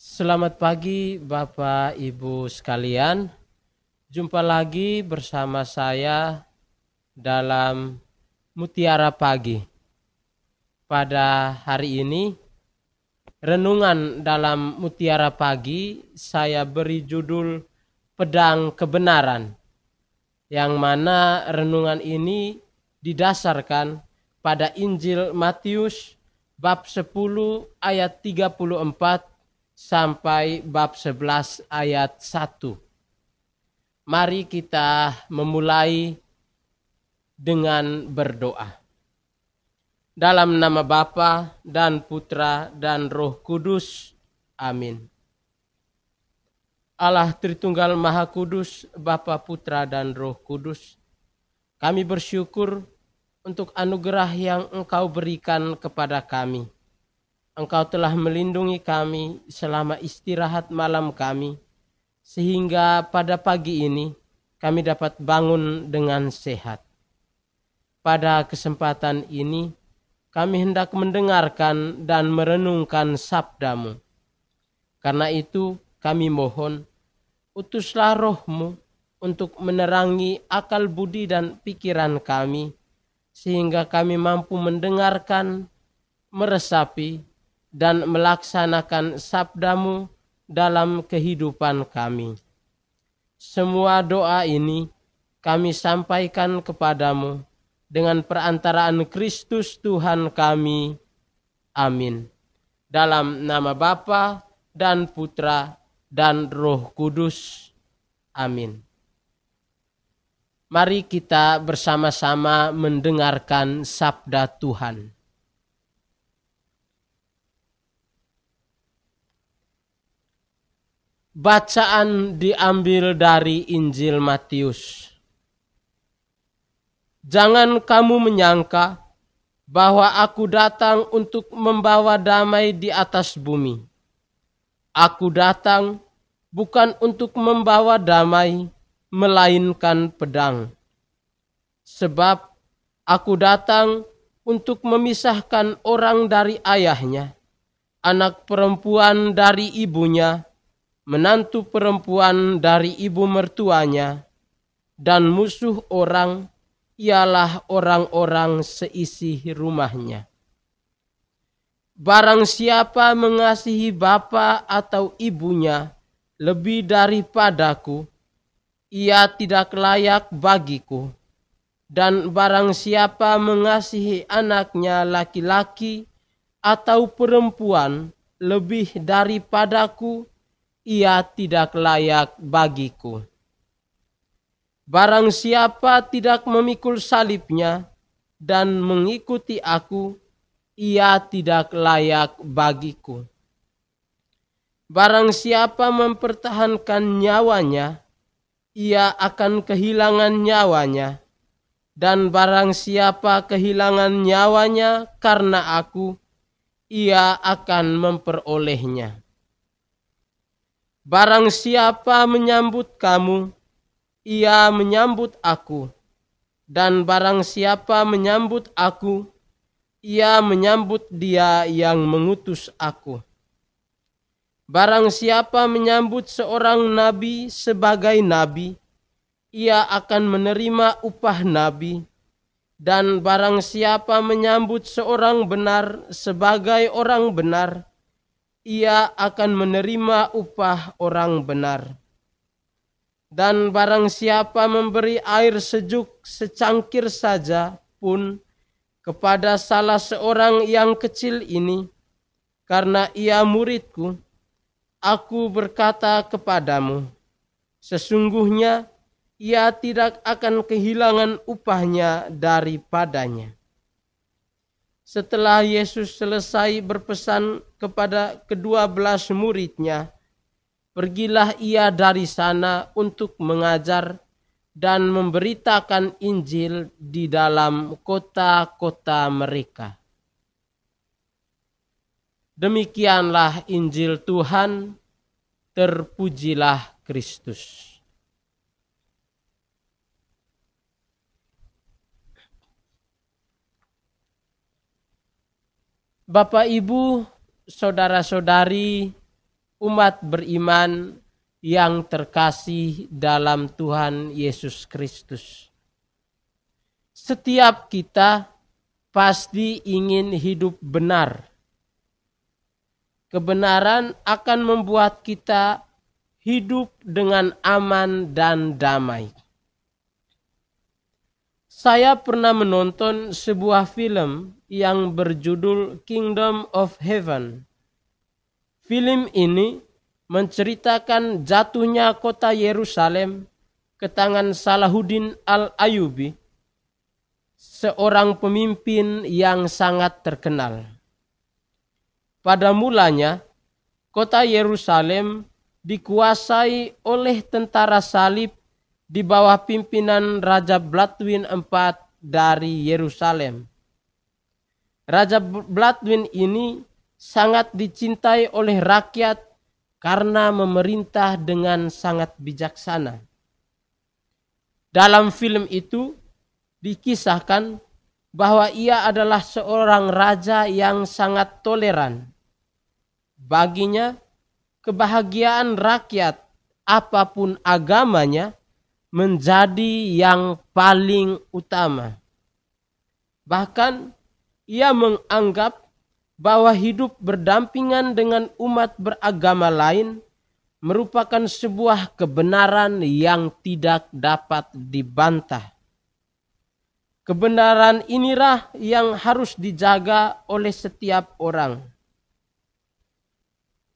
Selamat pagi Bapak Ibu sekalian. Jumpa lagi bersama saya dalam Mutiara Pagi. Pada hari ini renungan dalam Mutiara Pagi saya beri judul Pedang Kebenaran, yang mana renungan ini didasarkan pada Injil Matius bab 10 ayat 34 sampai bab 11 ayat 1. Mari kita memulai dengan berdoa. Dalam nama Bapa dan Putra dan Roh Kudus. Amin. Allah Tritunggal Maha Kudus, Bapa, Putra dan Roh Kudus, kami bersyukur untuk anugerah yang Engkau berikan kepada kami. Engkau telah melindungi kami selama istirahat malam kami, sehingga pada pagi ini kami dapat bangun dengan sehat. Pada kesempatan ini, kami hendak mendengarkan dan merenungkan sabda-Mu. Karena itu, kami mohon, utuslah Roh-Mu untuk menerangi akal budi dan pikiran kami, sehingga kami mampu mendengarkan, meresapi, dan melaksanakan sabda-Mu dalam kehidupan kami. Semua doa ini kami sampaikan kepadamu dengan perantaraan Kristus Tuhan kami. Amin. Dalam nama Bapa dan Putra dan Roh Kudus. Amin. Mari kita bersama-sama mendengarkan sabda Tuhan. Bacaan diambil dari Injil Matius. Jangan kamu menyangka bahwa aku datang untuk membawa damai di atas bumi. Aku datang bukan untuk membawa damai, melainkan pedang. Sebab aku datang untuk memisahkan orang dari ayahnya, anak perempuan dari ibunya, menantu perempuan dari ibu mertuanya, dan musuh orang ialah orang-orang seisi rumahnya. Barang siapa mengasihi bapa atau ibunya lebih daripadaku, ia tidak layak bagiku. Dan barang siapa mengasihi anaknya laki-laki atau perempuan lebih daripadaku, ia tidak layak bagiku. Barang siapa tidak memikul salibnya dan mengikuti aku, ia tidak layak bagiku. Barang siapa mempertahankan nyawanya, ia akan kehilangan nyawanya. Dan barang siapa kehilangan nyawanya karena aku, ia akan memperolehnya. Barang siapa menyambut kamu, ia menyambut aku. Dan barang siapa menyambut aku, ia menyambut dia yang mengutus aku. Barang siapa menyambut seorang nabi sebagai nabi, ia akan menerima upah nabi. Dan barang siapa menyambut seorang benar sebagai orang benar, ia akan menerima upah orang benar. Dan barang siapa memberi air sejuk secangkir saja pun kepada salah seorang yang kecil ini, karena ia muridku, aku berkata kepadamu, sesungguhnya ia tidak akan kehilangan upahnya daripadanya. Setelah Yesus selesai berpesan kepada ke-12 muridnya, pergilah ia dari sana untuk mengajar dan memberitakan Injil di dalam kota-kota mereka. Demikianlah Injil Tuhan, terpujilah Kristus. Bapak, Ibu, saudara-saudari umat beriman yang terkasih dalam Tuhan Yesus Kristus. Setiap kita pasti ingin hidup benar. Kebenaran akan membuat kita hidup dengan aman dan damai. Saya pernah menonton sebuah film yang berjudul Kingdom of Heaven. Film ini menceritakan jatuhnya kota Yerusalem ke tangan Salahuddin Al-Ayyubi, seorang pemimpin yang sangat terkenal. Pada mulanya, kota Yerusalem dikuasai oleh tentara salib di bawah pimpinan Raja Baldwin IV dari Yerusalem. Raja Baldwin ini sangat dicintai oleh rakyat karena memerintah dengan sangat bijaksana. Dalam film itu dikisahkan bahwa ia adalah seorang raja yang sangat toleran. Baginya, kebahagiaan rakyat apapun agamanya menjadi yang paling utama. Bahkan ia menganggap bahwa hidup berdampingan dengan umat beragama lain merupakan sebuah kebenaran yang tidak dapat dibantah. Kebenaran inilah yang harus dijaga oleh setiap orang.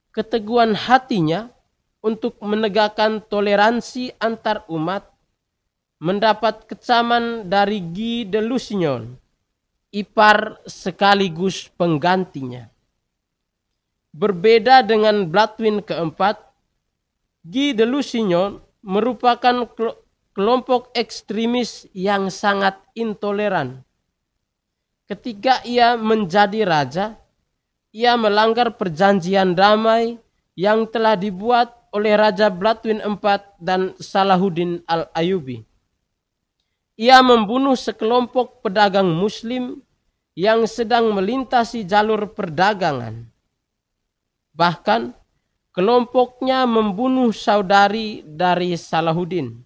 Keteguhan hatinya untuk menegakkan toleransi antar umat mendapat kecaman dari Guy de Lusignan, ipar sekaligus penggantinya. Berbeda dengan Baldwin keempat, Guy de Lusignan merupakan kelompok ekstremis yang sangat intoleran. Ketika ia menjadi raja, ia melanggar perjanjian damai yang telah dibuat oleh Raja Baldwin IV dan Salahuddin Al-Ayyubi. Ia membunuh sekelompok pedagang muslim yang sedang melintasi jalur perdagangan. Bahkan kelompoknya membunuh saudari dari Salahuddin.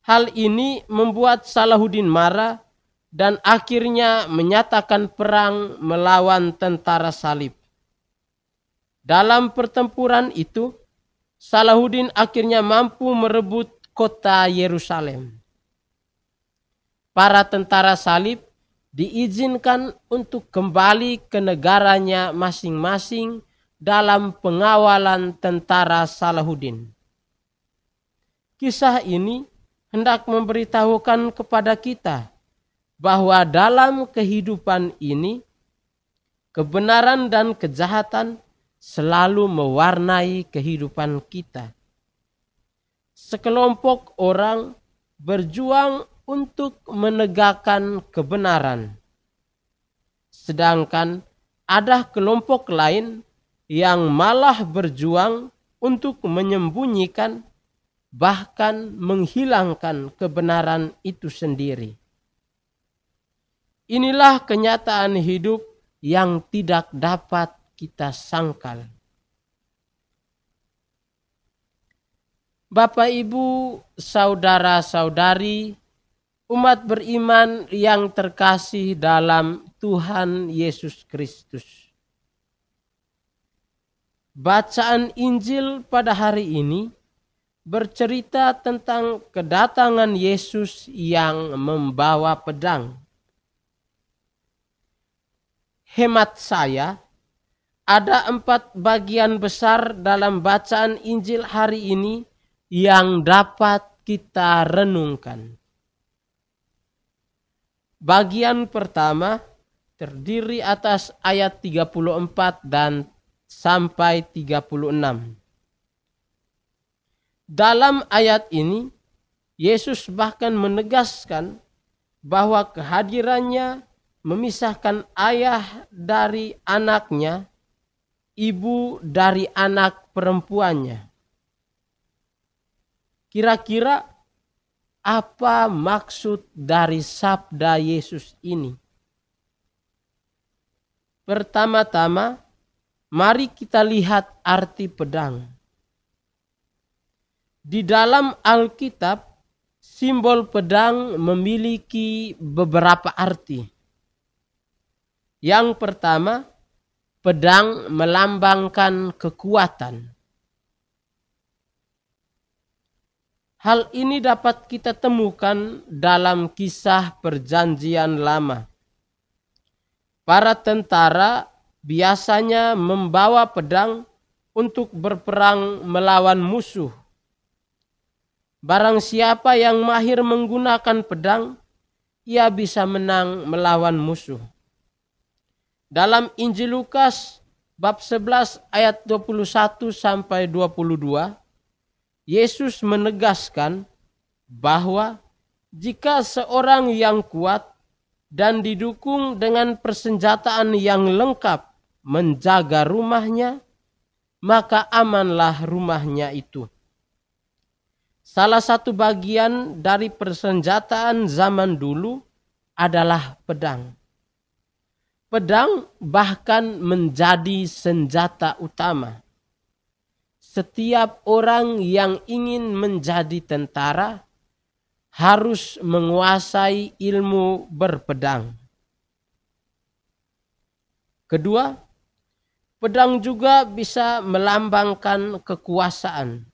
Hal ini membuat Salahuddin marah dan akhirnya menyatakan perang melawan tentara salib. Dalam pertempuran itu, Salahuddin akhirnya mampu merebut kota Yerusalem. Para tentara salib diizinkan untuk kembali ke negaranya masing-masing dalam pengawalan tentara Salahuddin. Kisah ini hendak memberitahukan kepada kita bahwa dalam kehidupan ini, kebenaran dan kejahatan selalu mewarnai kehidupan kita. Sekelompok orang berjuang untuk menegakkan kebenaran, sedangkan ada kelompok lain yang malah berjuang untuk menyembunyikan, bahkan menghilangkan kebenaran itu sendiri. Inilah kenyataan hidup yang tidak dapat kita sangkal. Bapak, Ibu, saudara-saudari, umat beriman yang terkasih dalam Tuhan Yesus Kristus. Bacaan Injil pada hari ini bercerita tentang kedatangan Yesus yang membawa pedang. Hemat saya, ada 4 bagian besar dalam bacaan Injil hari ini yang dapat kita renungkan. Bagian pertama terdiri atas ayat 34 dan sampai 36. Dalam ayat ini, Yesus bahkan menegaskan bahwa kehadirannya memisahkan ayah dari anaknya, ibu dari anak perempuannya. Kira-kira apa maksud dari sabda Yesus ini? Pertama-tama, Mari kita lihat arti pedang. Di dalam Alkitab, simbol pedang memiliki beberapa arti. Yang pertama, pedang melambangkan kekuatan. Hal ini dapat kita temukan dalam kisah Perjanjian Lama. Para tentara biasanya membawa pedang untuk berperang melawan musuh. Barang siapa yang mahir menggunakan pedang, ia bisa menang melawan musuh. Dalam Injil Lukas bab 11 ayat 21 sampai 22, Yesus menegaskan bahwa jika seorang yang kuat dan didukung dengan persenjataan yang lengkap menjaga rumahnya, maka amanlah rumahnya itu. Salah satu bagian dari persenjataan zaman dulu adalah pedang. Pedang bahkan menjadi senjata utama. Setiap orang yang ingin menjadi tentara harus menguasai ilmu berpedang. Kedua, pedang juga bisa melambangkan kekuasaan.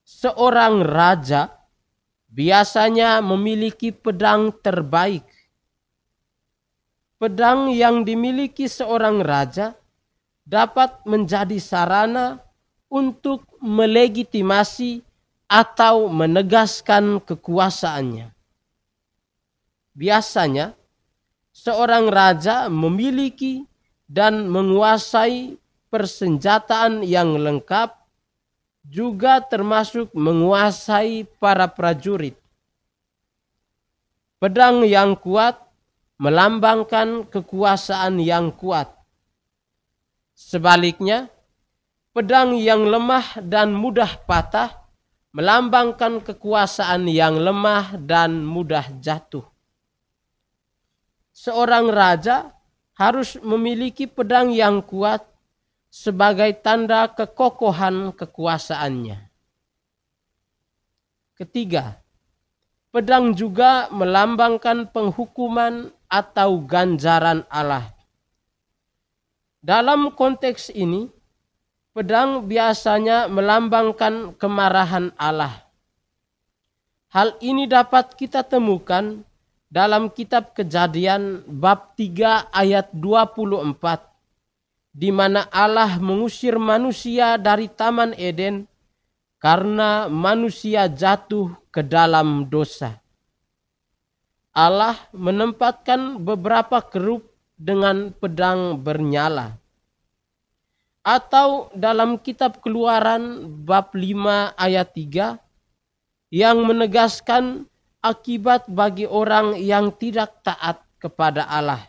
Seorang raja biasanya memiliki pedang terbaik. Pedang yang dimiliki seorang raja dapat menjadi sarana untuk melegitimasi atau menegaskan kekuasaannya. Biasanya, seorang raja memiliki dan menguasai persenjataan yang lengkap, juga termasuk menguasai para prajurit. Pedang yang kuat melambangkan kekuasaan yang kuat. Sebaliknya, pedang yang lemah dan mudah patah melambangkan kekuasaan yang lemah dan mudah jatuh. Seorang raja harus memiliki pedang yang kuat sebagai tanda kekokohan kekuasaannya. Ketiga, pedang juga melambangkan penghukuman atau ganjaran Allah. Dalam konteks ini, pedang biasanya melambangkan kemarahan Allah. Hal ini dapat kita temukan dalam kitab Kejadian bab 3 ayat 24, di mana Allah mengusir manusia dari Taman Eden karena manusia jatuh ke dalam dosa. Allah menempatkan beberapa kerub dengan pedang bernyala. Atau dalam kitab Keluaran bab 5 ayat 3 yang menegaskan akibat bagi orang yang tidak taat kepada Allah.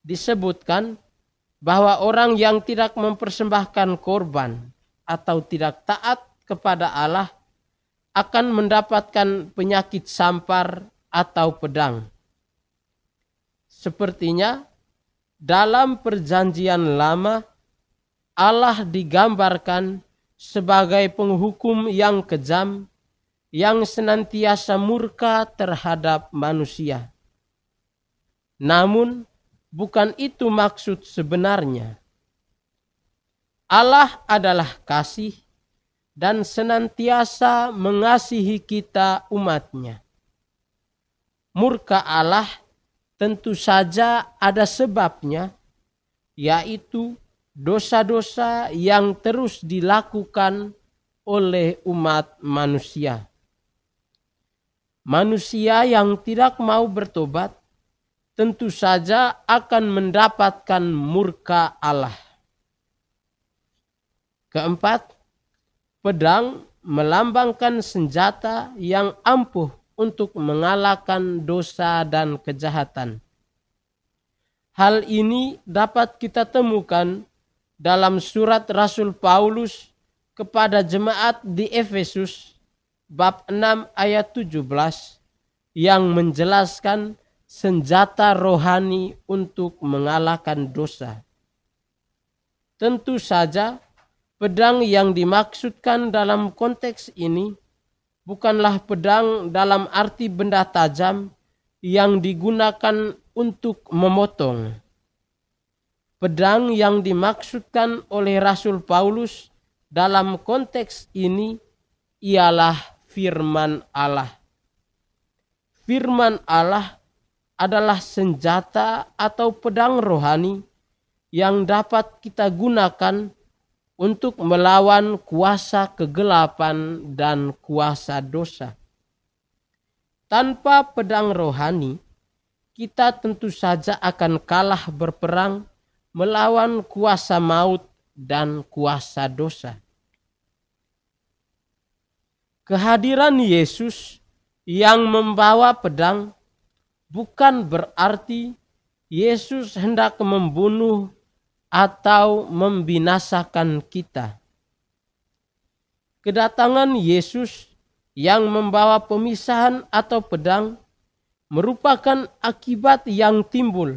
Disebutkan bahwa orang yang tidak mempersembahkan korban atau tidak taat kepada Allah akan mendapatkan penyakit sampar atau pedang. Sepertinya dalam Perjanjian Lama, Allah digambarkan sebagai penghukum yang kejam yang senantiasa murka terhadap manusia. Namun, bukan itu maksud sebenarnya. Allah adalah kasih dan senantiasa mengasihi kita umatnya. Murka Allah tentu saja ada sebabnya, yaitu dosa-dosa yang terus dilakukan oleh umat manusia. Manusia yang tidak mau bertobat tentu saja akan mendapatkan murka Allah. Keempat, pedang melambangkan senjata yang ampuh untuk mengalahkan dosa dan kejahatan. Hal ini dapat kita temukan dalam surat Rasul Paulus kepada jemaat di Efesus bab 6 ayat 17 yang menjelaskan senjata rohani untuk mengalahkan dosa. Tentu saja pedang yang dimaksudkan dalam konteks ini bukanlah pedang dalam arti benda tajam yang digunakan untuk memotong. Pedang yang dimaksudkan oleh Rasul Paulus dalam konteks ini ialah firman Allah. Firman Allah adalah senjata atau pedang rohani yang dapat kita gunakan untuk melawan kuasa kegelapan dan kuasa dosa. Tanpa pedang rohani, kita tentu saja akan kalah berperang melawan kuasa maut dan kuasa dosa. Kehadiran Yesus yang membawa pedang bukan berarti Yesus hendak membunuh atau membinasakan kita. Kedatangan Yesus yang membawa pemisahan atau pedang merupakan akibat yang timbul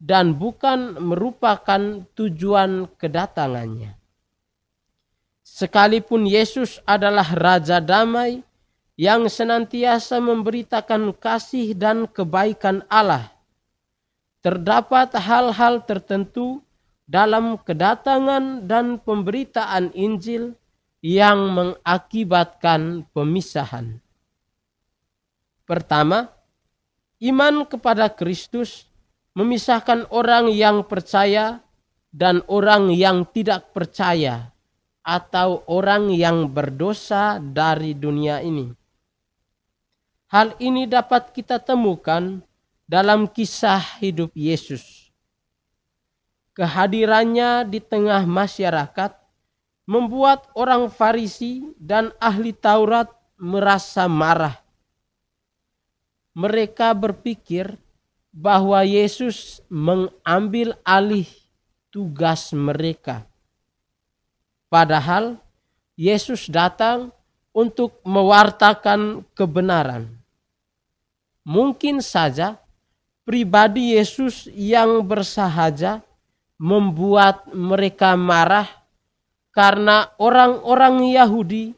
dan bukan merupakan tujuan kedatangannya. Sekalipun Yesus adalah Raja Damai yang senantiasa memberitakan kasih dan kebaikan Allah, terdapat hal-hal tertentu dalam kedatangan dan pemberitaan Injil yang mengakibatkan pemisahan. Pertama, iman kepada Kristus memisahkan orang yang percaya dan orang yang tidak percaya atau orang yang berdosa dari dunia ini. Hal ini dapat kita temukan dalam kisah hidup Yesus. Kehadirannya di tengah masyarakat membuat orang Farisi dan ahli Taurat merasa marah. Mereka berpikir bahwa Yesus mengambil alih tugas mereka. Padahal Yesus datang untuk mewartakan kebenaran. Mungkin saja pribadi Yesus yang bersahaja membuat mereka marah karena orang-orang Yahudi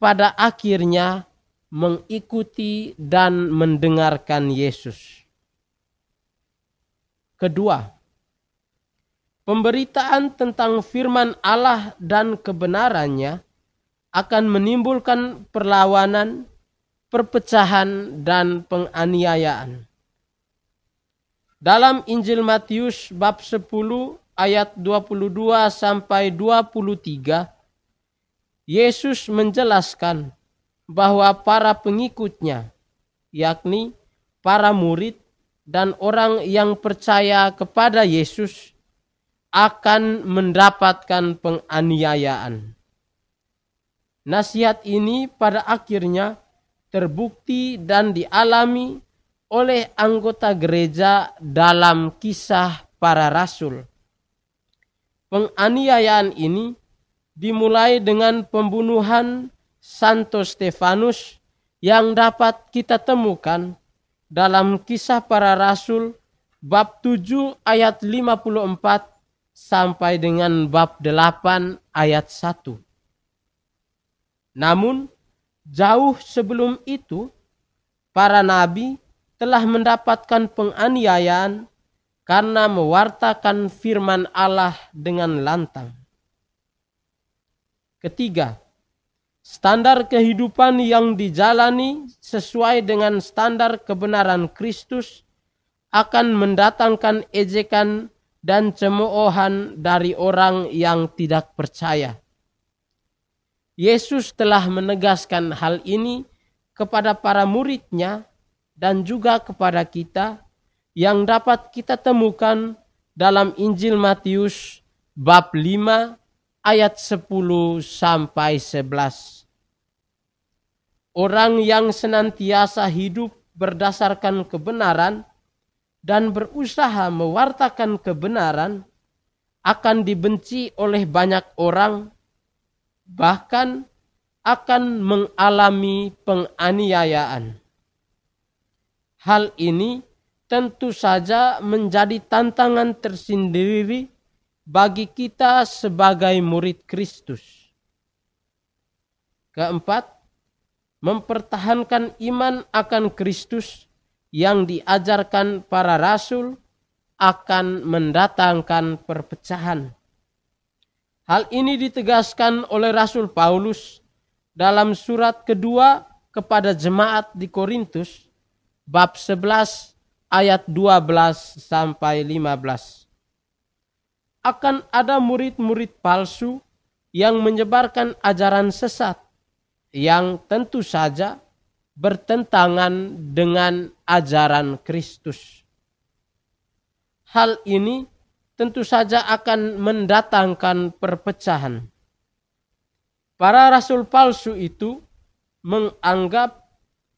pada akhirnya mengikuti dan mendengarkan Yesus. Kedua, pemberitaan tentang firman Allah dan kebenarannya akan menimbulkan perlawanan, perpecahan, dan penganiayaan. Dalam Injil Matius bab 10 ayat 22 sampai 23, Yesus menjelaskan bahwa para pengikutnya, yakni para murid dan orang yang percaya kepada Yesus, akan mendapatkan penganiayaan. Nasihat ini pada akhirnya terbukti dan dialami oleh anggota gereja dalam kisah para rasul. Penganiayaan ini dimulai dengan pembunuhan Santo Stefanus yang dapat kita temukan dalam kisah para rasul bab 7 ayat 54 sampai dengan bab 8 ayat 1. Namun jauh sebelum itu para nabi telah mendapatkan penganiayaan karena mewartakan firman Allah dengan lantang. Ketiga, standar kehidupan yang dijalani sesuai dengan standar kebenaran Kristus akan mendatangkan ejekan dan cemoohan dari orang yang tidak percaya. Yesus telah menegaskan hal ini kepada para murid-Nya dan juga kepada kita yang dapat kita temukan dalam Injil Matius bab 5 ayat 10 sampai 11. Orang yang senantiasa hidup berdasarkan kebenaran dan berusaha mewartakan kebenaran akan dibenci oleh banyak orang, bahkan akan mengalami penganiayaan. Hal ini tentu saja menjadi tantangan tersendiri bagi kita sebagai murid Kristus. Keempat, mempertahankan iman akan Kristus yang diajarkan para rasul akan mendatangkan perpecahan. Hal ini ditegaskan oleh Rasul Paulus dalam surat kedua kepada jemaat di Korintus, bab 11 ayat 12 sampai 15. Akan ada murid-murid palsu yang menyebarkan ajaran sesat yang tentu saja bertentangan dengan ajaran Kristus. Hal ini tentu saja akan mendatangkan perpecahan. Para rasul palsu itu menganggap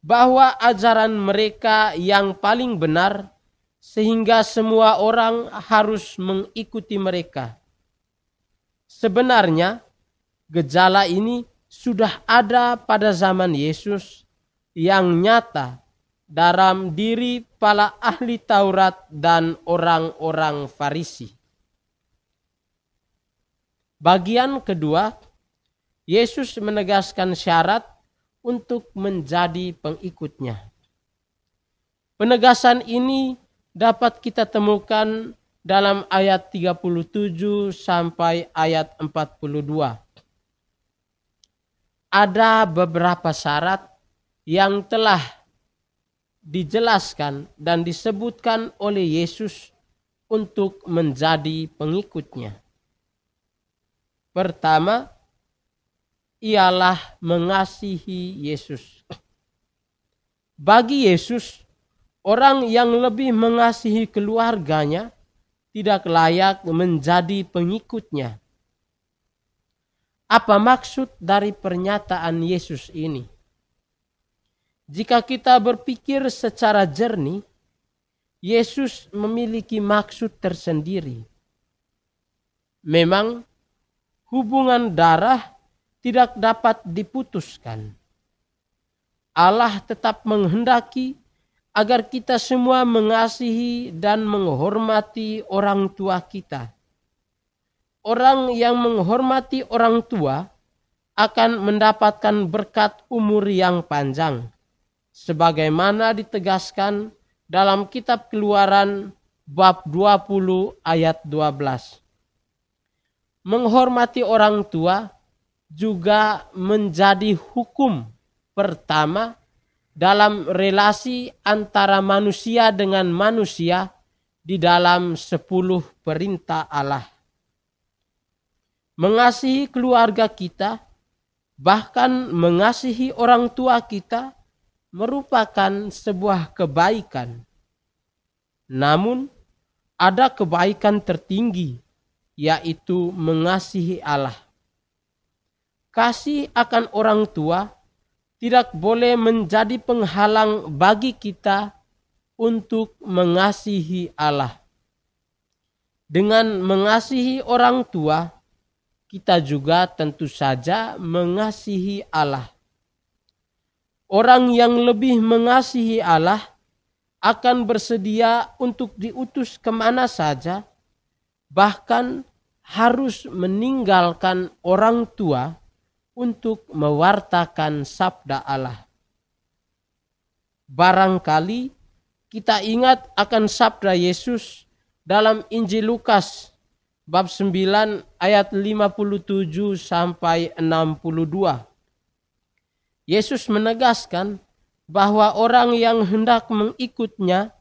bahwa ajaran mereka yang paling benar sehingga semua orang harus mengikuti mereka. Sebenarnya gejala ini sudah ada pada zaman Yesus yang nyata dalam diri para ahli Taurat dan orang-orang Farisi. Bagian kedua, Yesus menegaskan syarat untuk menjadi pengikutnya. Penegasan ini dapat kita temukan dalam ayat 37 sampai ayat 42. Ada beberapa syarat yang telah dijelaskan dan disebutkan oleh Yesus untuk menjadi pengikutnya. Pertama, ialah mengasihi Yesus. Bagi Yesus, orang yang lebih mengasihi keluarganya tidak layak menjadi pengikutnya. Apa maksud dari pernyataan Yesus ini? Jika kita berpikir secara jernih, Yesus memiliki maksud tersendiri. Memang hubungan darah tidak dapat diputuskan. Allah tetap menghendaki agar kita semua mengasihi dan menghormati orang tua kita. Orang yang menghormati orang tua akan mendapatkan berkat umur yang panjang, sebagaimana ditegaskan dalam kitab Keluaran bab 20 ayat 12. Menghormati orang tua juga menjadi hukum pertama dalam relasi antara manusia dengan manusia di dalam 10 perintah Allah. Mengasihi keluarga kita, bahkan mengasihi orang tua kita, merupakan sebuah kebaikan. Namun, ada kebaikan tertinggi, yaitu mengasihi Allah. Kasih akan orang tua tidak boleh menjadi penghalang bagi kita untuk mengasihi Allah. Dengan mengasihi orang tua, kita juga tentu saja mengasihi Allah. Orang yang lebih mengasihi Allah akan bersedia untuk diutus kemana saja, bahkan harus meninggalkan orang tua untuk mewartakan sabda Allah. Barangkali kita ingat akan sabda Yesus dalam Injil Lukas bab 9 ayat 57 sampai 62. Yesus menegaskan bahwa orang yang hendak mengikutnya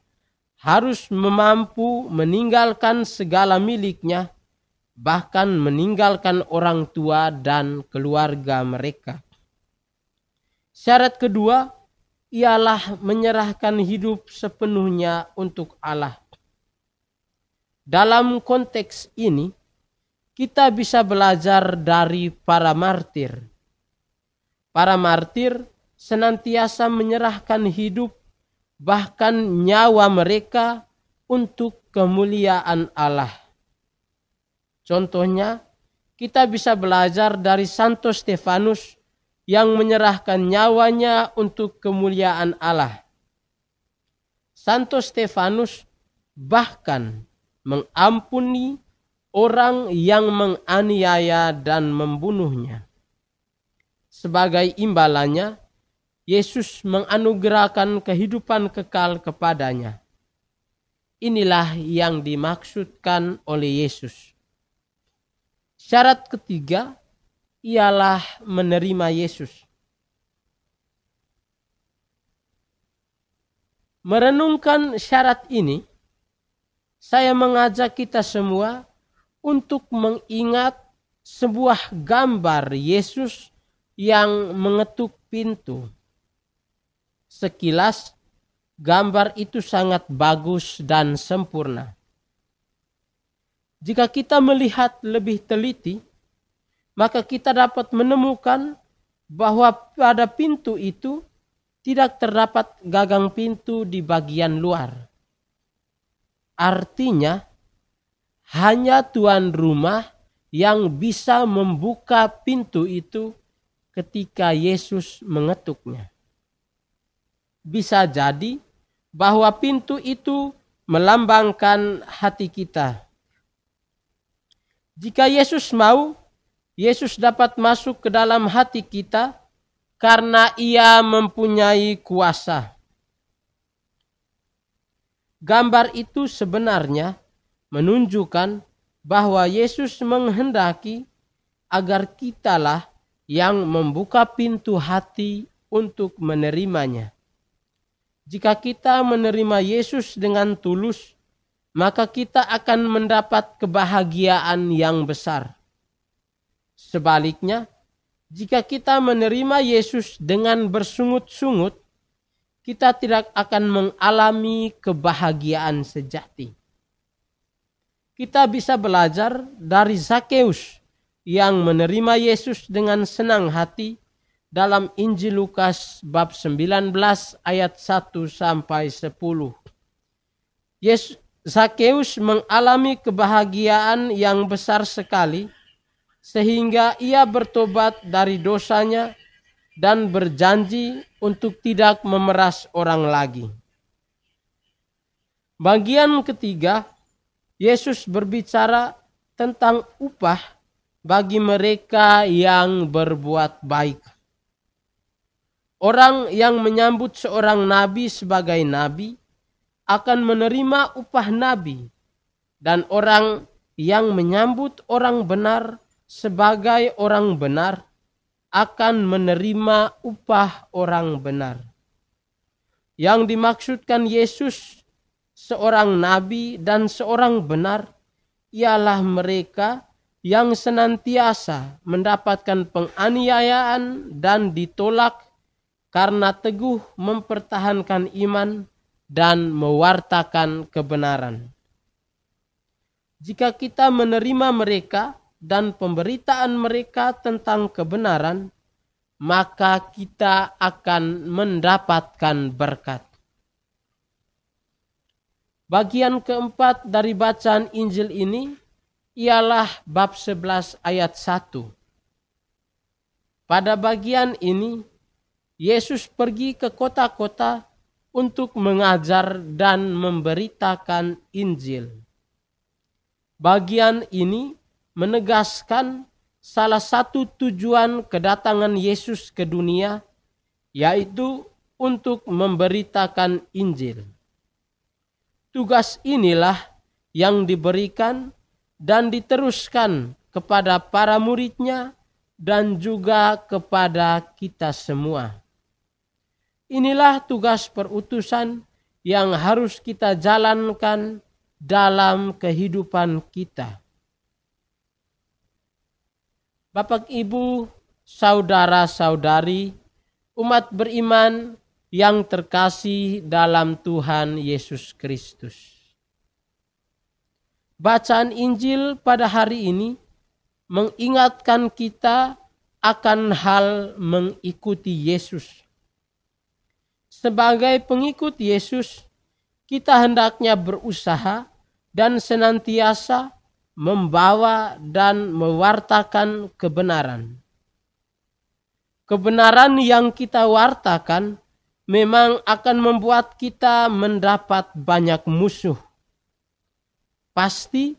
harus mampu meninggalkan segala miliknya, bahkan meninggalkan orang tua dan keluarga mereka. Syarat kedua ialah menyerahkan hidup sepenuhnya untuk Allah. Dalam konteks ini, kita bisa belajar dari para martir. Para martir senantiasa menyerahkan hidup, bahkan nyawa mereka untuk kemuliaan Allah. Contohnya, kita bisa belajar dari Santo Stefanus yang menyerahkan nyawanya untuk kemuliaan Allah. Santo Stefanus bahkan mengampuni orang yang menganiaya dan membunuhnya. Sebagai imbalannya, Yesus menganugerahkan kehidupan kekal kepadanya. Inilah yang dimaksudkan oleh Yesus. Syarat ketiga ialah menerima Yesus. Merenungkan syarat ini, saya mengajak kita semua untuk mengingat sebuah gambar Yesus yang mengetuk pintu. Sekilas, gambar itu sangat bagus dan sempurna. Jika kita melihat lebih teliti, maka kita dapat menemukan bahwa pada pintu itu tidak terdapat gagang pintu di bagian luar. Artinya, hanya tuan rumah yang bisa membuka pintu itu ketika Yesus mengetuknya. Bisa jadi bahwa pintu itu melambangkan hati kita. Jika Yesus mau, Yesus dapat masuk ke dalam hati kita karena Ia mempunyai kuasa. Gambar itu sebenarnya menunjukkan bahwa Yesus menghendaki agar kitalah yang membuka pintu hati untuk menerimanya. Jika kita menerima Yesus dengan tulus, maka kita akan mendapat kebahagiaan yang besar. Sebaliknya, jika kita menerima Yesus dengan bersungut-sungut, kita tidak akan mengalami kebahagiaan sejati. Kita bisa belajar dari Zakeus yang menerima Yesus dengan senang hati dalam Injil Lukas bab 19 ayat 1 sampai 10. Zakeus mengalami kebahagiaan yang besar sekali sehingga ia bertobat dari dosanya dan berjanji untuk tidak memeras orang lagi. Bagian ketiga, Yesus berbicara tentang upah bagi mereka yang berbuat baik. Orang yang menyambut seorang nabi sebagai nabi akan menerima upah nabi, dan orang yang menyambut orang benar sebagai orang benar akan menerima upah orang benar. Yang dimaksudkan Yesus seorang nabi dan seorang benar ialah mereka yang senantiasa mendapatkan penganiayaan dan ditolak karena teguh mempertahankan iman dan mewartakan kebenaran. Jika kita menerima mereka dan pemberitaan mereka tentang kebenaran, maka kita akan mendapatkan berkat. Bagian keempat dari bacaan Injil ini ialah bab 11 ayat 1. Pada bagian ini, Yesus pergi ke kota-kota untuk mengajar dan memberitakan Injil. Bagian ini menegaskan salah satu tujuan kedatangan Yesus ke dunia, yaitu untuk memberitakan Injil. Tugas inilah yang diberikan dan diteruskan kepada para muridnya dan juga kepada kita semua. Inilah tugas perutusan yang harus kita jalankan dalam kehidupan kita. Bapak, Ibu, saudara-saudari, umat beriman yang terkasih dalam Tuhan Yesus Kristus. Bacaan Injil pada hari ini mengingatkan kita akan hal mengikuti Yesus. Sebagai pengikut Yesus, kita hendaknya berusaha dan senantiasa membawa dan mewartakan kebenaran. Kebenaran yang kita wartakan memang akan membuat kita mendapat banyak musuh. Pasti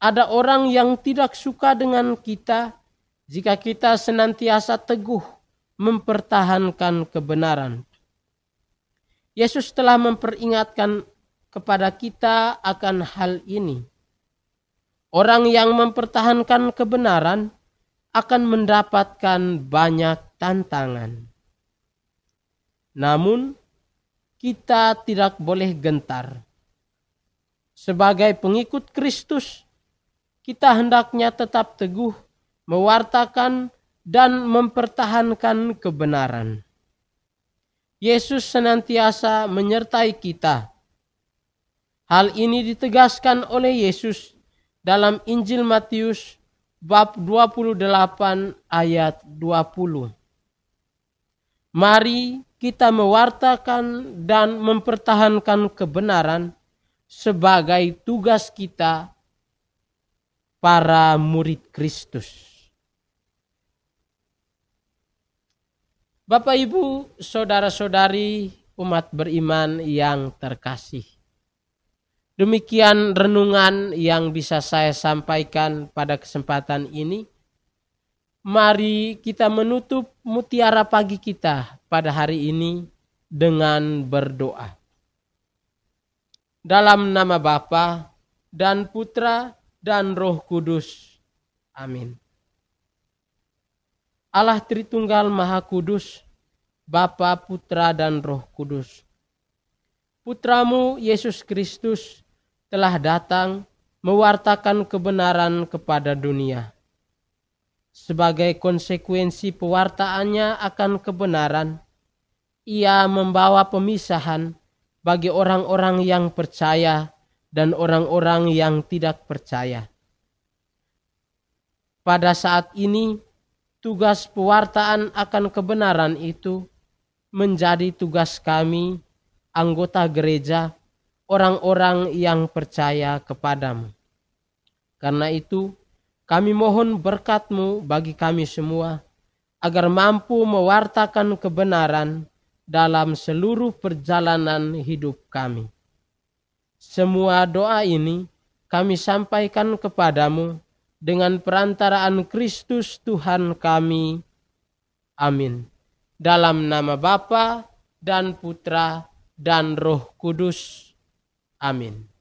ada orang yang tidak suka dengan kita jika kita senantiasa teguh mempertahankan kebenaran. Yesus telah memperingatkan kepada kita akan hal ini. Orang yang mempertahankan kebenaran akan mendapatkan banyak tantangan. Namun, kita tidak boleh gentar. Sebagai pengikut Kristus, kita hendaknya tetap teguh mewartakan dan mempertahankan kebenaran. Yesus senantiasa menyertai kita. Hal ini ditegaskan oleh Yesus dalam Injil Matius bab 28 ayat 20. Mari kita mewartakan dan mempertahankan kebenaran sebagai tugas kita para murid Kristus. Bapak, Ibu, saudara-saudari umat beriman yang terkasih. Demikian renungan yang bisa saya sampaikan pada kesempatan ini. Mari kita menutup mutiara pagi kita pada hari ini dengan berdoa. Dalam nama Bapa dan Putra dan Roh Kudus. Amin. Allah Tritunggal Maha Kudus, Bapa, Putra, dan Roh Kudus. Putramu Yesus Kristus telah datang mewartakan kebenaran kepada dunia. Sebagai konsekuensi pewartaannya akan kebenaran, ia membawa pemisahan bagi orang-orang yang percaya dan orang-orang yang tidak percaya. Pada saat ini, tugas pewartaan akan kebenaran itu menjadi tugas kami, anggota gereja, orang-orang yang percaya kepadamu. Karena itu, kami mohon berkat-Mu bagi kami semua, agar mampu mewartakan kebenaran dalam seluruh perjalanan hidup kami. Semua doa ini kami sampaikan kepadamu dengan perantaraan Kristus Tuhan kami. Amin. Dalam nama Bapa dan Putra dan Roh Kudus. Amin.